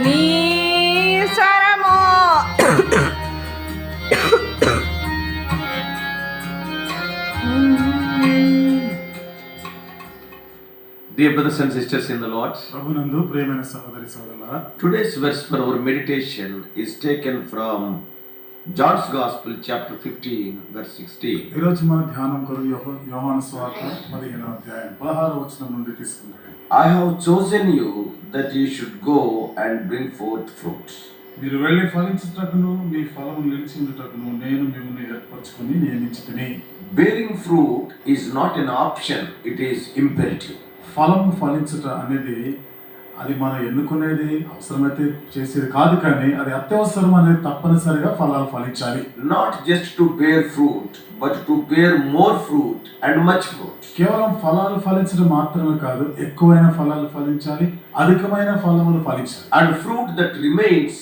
నీ స్వరము Dear brothers and sisters in the Lord, ప్రభునందు ప్రియమైన సహోదరి సోదరులారా, today's verse for our meditation is taken from John's Gospel, chapter 15, verse 16. ఈ రోజు మన ధ్యానం కొరకు యోహాను సువార్త 15వ అధ్యాయం 16వ వచనం నుండి తీసుకుందాం. I have chosen you that you should go and bring forth fruit. మీరు వెళ్ళి ఫలించుటకును మీ ఫలము నిలిచి ఉండుటకును నేను మిమ్మల్ని ఏర్పరచుకొని నియమించితిని. Bearing fruit is not an option, it is imperative. ఫలము ఫలించుట అనేది అది మనం ఎన్నుకునేది, అవసరమైతే చేసేది కాదు, కానీ అది అత్యవసరం అనేది, తప్పనిసరిగా ఫలాలు ఫలించాలి. Not just to bear fruit, but to bear more fruit and much fruit. కేవలం ఫలాలు ఫలించడం మాత్రమే కాదు, ఎక్కువైన ఫలాలు ఫలించాలి, అధికమైన ఫలములు ఫలించాలి. And fruit that remains.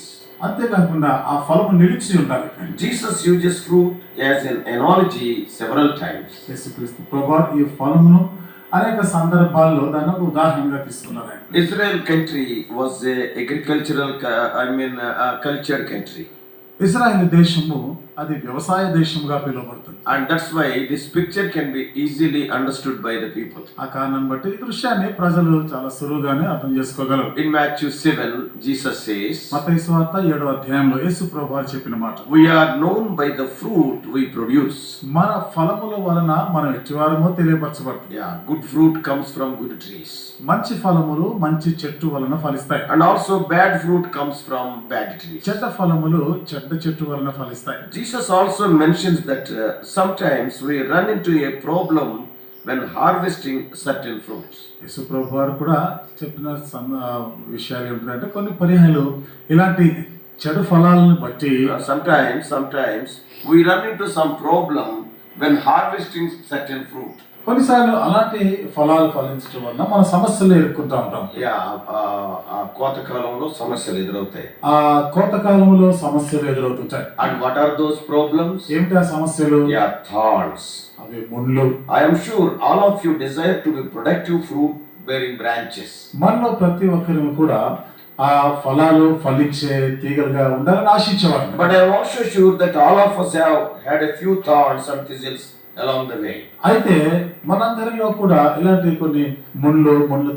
అంతేకాకుండా ఆ ఫలము నిలిచి ఉండాలి. Jesus uses fruit as an analogy several times. యేసుక్రీస్తు ప్రభువు ఈ ఫలమును అనేక సందర్భాల్లో దాన్ని ఒక ఉదాహరణగా తీసుకున్నారు. Israel country was a agricultural, cultured country. ఇశ్రాయేలు దేశము అది వ్యవసాయ దేశముగా పిలువబడుతుంది. And that's why this picture can be easily understood by the people. ఆ కారణం బట్టి ఈ దృశ్యాన్ని ప్రజలు చాలా సులువుగానే అర్థం చేసుకోగలరు. In Matthew 7, Jesus says, మత్తయి సువార్త 7వ అధ్యాయంలో యేసు ప్రభువు చెప్పిన మాట, we are known by the fruit we produce. మన ఫలముల వలన మనం ఎట్టివారమో తెలియపరచబడుతుంది. Yeah, good fruit comes from good trees. మంచి ఫలములు మంచి చెట్టు వలన ఫలిస్తాయి. And also bad fruit comes from bad trees. చెడ్డ ఫలములు చెడ్డ చెట్టు వలన ఫలిస్తాయి. Jesus also mentions that sometimes we run into a problem when harvesting certain fruits. యేసు ప్రభువు వారు కూడా చెప్పిన విషయాలు ఏమిటంటే, కొన్ని పర్యాయాలు ఇలాంటి చెడు ఫలాలను బట్టి sometimes we run into some problem when harvesting certain fruit. కొన్నిసార్లు అలాంటి ఫలాలు ఫలించడం వల్ల మన సమస్యలు ఎదుర్కొంటూ ఉంటాం. కోతకాలంలో సమస్యలు ఎదురవుతాయి. ఆ కోతకాలంలో సమస్యలు ఎదురవుతుంటాయి. And what are those problems? ఏమిటి ఆ సమస్యలు? Thorns. అవి ముళ్ళు. I am sure all of you desire to be productive fruit bearing branches. మనలో ప్రతి ఒక్కరిని కూడా ఆ ఫలాలు ఫలించే తీగలుగా ఉండాలని ఆశించేవారు. But I am also sure that all of us have had a few thorns and thistles along the way. అయితే మనందరిలో కూడా ఇలాంటి కొన్ని ముళ్ళ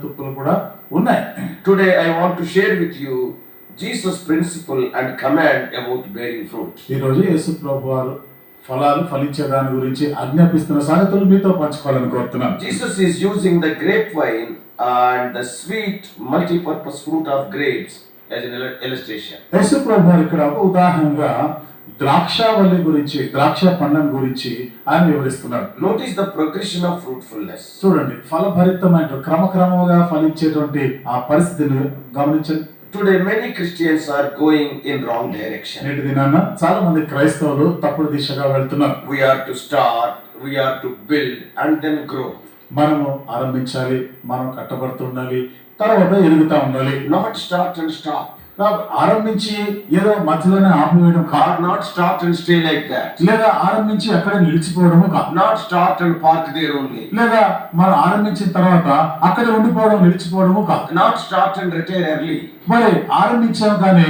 తుప్పులు కూడా ఉన్నాయి. Today I want to share with you Jesus' principle and command about bearing fruit. ఈ రోజు యేసు ప్రభువారు ఫలాలు ఫలించే దాని గురించి ఆజ్ఞాపిస్తున్న సంగతులు మీతో పంచుకోవాలని కోరుతున్నాను. Jesus is using the grapevine and the sweet multi-purpose fruit of grapes as an illustration. యేసు ప్రభువారు ఇక్కడ ఒక ఉదాహరణగా ద్రాక్షావల్లి గురించి, ద్రాక్ష పండ్ల గురించి ఆయన వివరిస్తున్నాడు. Notice the progression of fruitfulness. చూడండి, ఫలభరితమైన క్రమక్రమంగా ఫలించేటువంటి ఆ పరిస్థితిని గమనించండి. Today many Christians are going in wrong direction. నేటి దినాన చాలా మంది క్రైస్తవులు తప్పుడు దిశగా వెళ్తున్నారు. We are to start, we are to build and then grow. మనము ఆరంభించాలి, మనం కట్టబడుతుండాలి, తర్వాత ఎదుగుతా ఉండాలి. Not start and stop. ఆరంభించి ఏదో మధ్యలోనే ఆపివేయడం కాదు. Not start and stay like that. లేదా ఆరంభించి అక్కడ నిలిచిపోవడము కాదు. Not start and park there only. లేదా మనం ఆరంభించిన తర్వాత అక్కడ ఉండిపోవడం, నిలిచిపోవడము కాదు. Not start and retire early. మరి ఆరంభించాం కానీ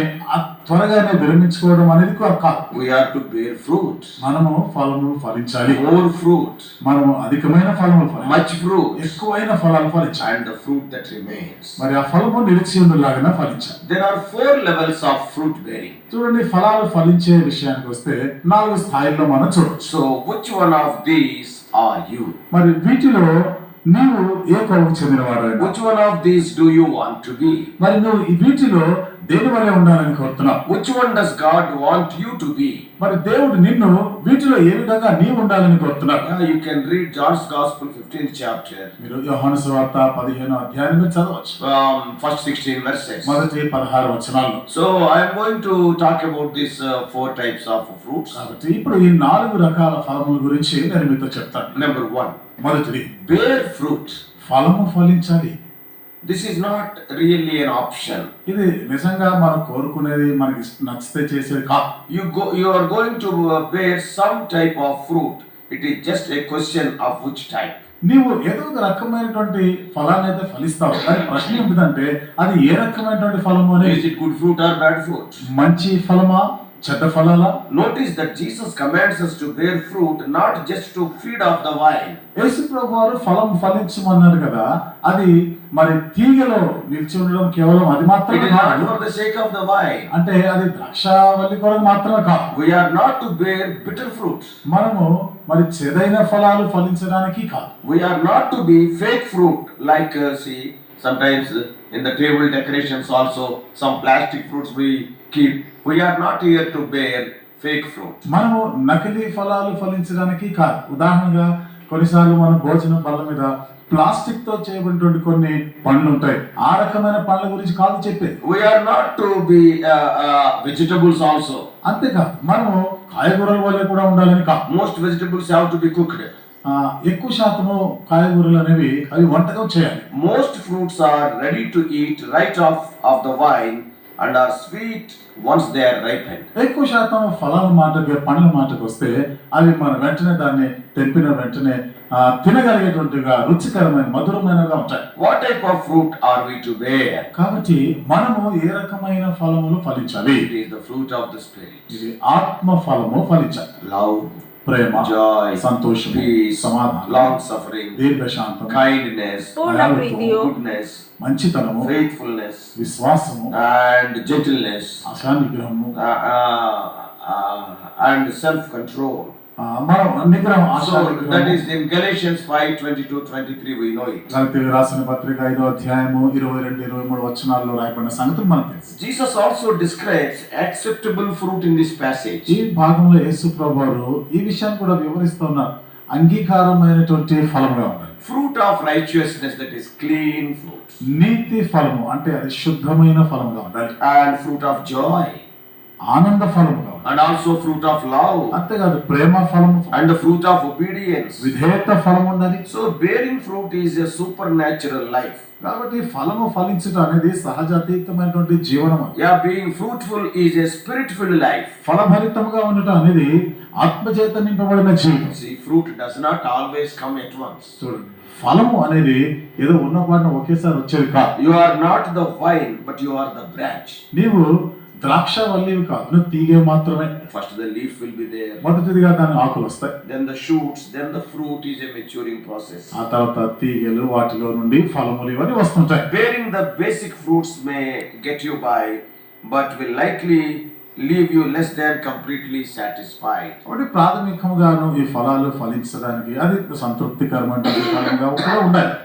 త్వరగానే విరమించుకోవడం అనేది కాదు. We are to bear fruit. మనము ఫలములు ఫలించాలి. More fruit. మనము అధికమైన ఫలములు ఫలించాలి. Much fruit. ఎక్కువైన ఫలాలు ఫలించాలి. And the fruit that remains. మరి ఆ ఫలము నిలిచి ఉండేలాగా ఫలించాలి. There are 4 levels of fruit bearing. చూడండి, ఫలాలు ఫలించే విషయానికి వస్తే 4 స్థాయిల్లో మనం చూడొచ్చు. So which one of these are you? మరి వీటిలో నీవు ఏ కోవకు చెందినవాడు? Which one of these do you want to be? మరి నువ్వు ఈ వీటిలో దేని వలె ఉండాలని కోరుతున్నావు? Which one does God want you to be? మరి దేవుడు నిన్ను వీటిలో ఏ విధంగా నీవు ఉండాలని కోరుతున్నావు? You can read John's Gospel 15th chapter. మీరు యోహాను సువార్త 15వ అధ్యాయాన్ని చదవచ్చు. First 16 verses. మొదటి 16 వచనాల్లో. So I am going to talk about these 4 types of fruits. కాబట్టి ఇప్పుడు ఈ 4 రకాల ఫలముల గురించి నేను మీతో చెప్తాను. Number 1. మొదటిది Bear fruit. ఫలము ఫలించాలి. This is not really an option. ఇది నిజంగా మనం కోరుకునేది, మనకి నచ్చితే చేసేది కాదు. You are going to bear some type of fruit. It is just a question of which type. నీవు ఏదో ఒక రకమైనటువంటి ఫలాన్ని అయితే ఫలిస్తావు. కానీ ప్రశ్న ఏమిటంటే అది ఏ రకమైనటువంటి ఫలము అనేది. Is it good fruit or bad fruit? మంచి ఫలమా చెడ్డ ఫలాలా? Notice that Jesus commands us to bear fruit not just to feed off the vine. యేసు ప్రభు వారు ఫలం ఫలించమన్నారు కదా, అది మరి తీగలో నిలిచి ఉండడం కేవలం అది It మాత్రమే is not కాదు. for the sake of the vine. అంటే అది ద్రాక్షవల్లి కొరకు మాత్రమే కాదు. We are not to bear bitter fruit. మనము మరి చేదైన ఫలాలు ఫలించడానికి కాదు. We are not to be fake fruit like see sometimes in the table decorations also some plastic fruits we keep. We are not here to bear fake fruit. మనము నకిలీ ఫలాలు ఫలించడానికి కాదు. ఉదాహరణగా కొన్నిసార్లు మన భోజన బల్ల మీద ప్లాస్టిక్ తో చేయబడినటువంటి కొన్ని పండ్లు ఉంటాయి. ఆ రకమైన పండ్ల గురించి కాదు చెప్పేది. We are not to be vegetables also. అంతేకాదు మనము కాయగూరల వల్ల కూడా ఉండాలని కాదు. Most vegetables have to be cooked. ఎక్కువ శాతము కాయగూరలు అనేవి అవి వంటకం చేయాలి. Most fruits are ready to eat right off of the vine and are sweet once they are ripened. ఎక్కువ శాతం ఫలాల మాటకి పండ్ల మాటకు వస్తే అవి మన వెంటనే దాన్ని తెంపిన వెంటనే తినగలిగేటువంటిగా రుచికరమైన మధురమైనగా ఉంటాయి. What type of fruit are we to bear? కాబట్టి మనము ఏ రకమైన ఫలములు ఫలించాలి? It is the fruit of the Spirit. ఇది ఆత్మ ఫలము ఫలించాలి. Love, ప్రేమ, joy, సంతోషం, peace, సమాధానం, long suffering, దీర్ఘశాంతం, kindness, పూర్ణ ప్రీతియు, goodness, మంచితనము, faithfulness, విశ్వాసము, and gentleness, ఆశానిగ్రహము, and self-control. మనం నిగ్రహం, So ఆశానిగ్రహము. that is in Galatians 5:22-23 we know it. గలతీయులకు రాసిన పత్రిక 5వ అధ్యాయము 22-23 వచనాల్లో రాయబడిన సంగతులు మనకు తెలుసు. Jesus also describes acceptable fruit in this passage. ఈ భాగంలో యేసు ప్రభువారు ఈ విషయాన్ని కూడా వివరిస్తున్నారు. అంగీకారమైనటువంటి ఫలముగా ఉండాలి. Fruit of righteousness, that is clean fruit. నీతి ఫలము అంటే అది శుద్ధమైన ఫలముగా ఉండాలి. And fruit of joy. ఆనంద ఫలముగా ఉండాలి. And also fruit of love. అంతేకాదు ప్రేమ ఫలము, And the fruit of obedience. విధేయత ఫలం ఉండాలి. So bearing fruit is a supernatural life. కాబట్టి ఫలము ఫలించుట అనేది సహజాతీతమైనటువంటి జీవనం. Yeah, being fruitful is a spirit-filled life. ఫలభరితముగా ఉండటం అనేది ఆత్మచేత నింపబడిన జీవితం. See, fruit does not always come at once. చూడండి, ఫలము అనేది ఏదో ఉన్నపాటున ఒకేసారి వచ్చేది కాదు. You are not the vine, but you are the branch. నీవు ద్రాక్ష వల్లివి కాదు, నువ్వు తీగే మాత్రమే. First the leaf will be there, మొదటిదిగా దాని ఆకులు వస్తాయి, then the shoots, then the fruit is a maturing process. ఆ తర్వాత తీగలు, వాటిలో నుండి ఫలములు ఇవన్నీ వస్తుంటాయి. Bearing the basic fruits may get you by, but will likely leave you less than completely satisfied. కాబట్టి ప్రాథమికంగాను ఈ ఫలాలు ఫలించడానికి అది సంతృప్తికరమైన ఫలంగా కూడా ఉండాలి.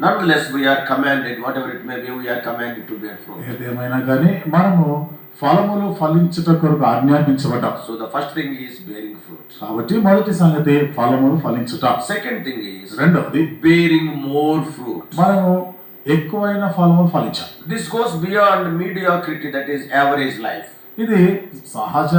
Nonetheless, we are commanded, whatever it may be, we are commanded to bear fruit. ఏదేమైనా కానీ మనము ఫలములు ఫలించుట కొరకు ఆజ్ఞాపించబడ్డాం. So the first thing is bearing fruit. కాబట్టి మొదటి సంగతి ఫలములు ఫలించుట. Second thing is రెండవది bearing more fruit. మనము ఎక్కువైన ఫలములు ఫలించాలి. This goes beyond mediocrity, that is average life. ఇది సహజ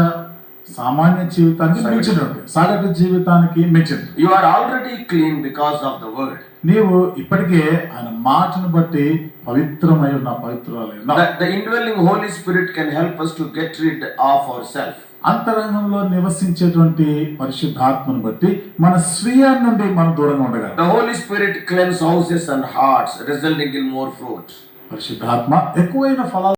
సామాన్య జీవితానికి మించినట్టు, సగటు జీవితానికి మించింది. You are already clean because of the word. నీవు ఇప్పటికే ఆయన మాటను బట్టి పవిత్రమై ఉన్న పవిత్రురాలై ఉన్నావు. The indwelling Holy Spirit can help us to get rid of ourselves. అంతరంగంలో నివసించేటువంటి పరిశుద్ధాత్మను బట్టి మన స్వీయాన్ని నుండి మనం దూరంగా ఉండగలం. The Holy Spirit cleanses houses and hearts, resulting in more fruit. పరిశుద్ధాత్మ ఎక్కువైన ఫలాలు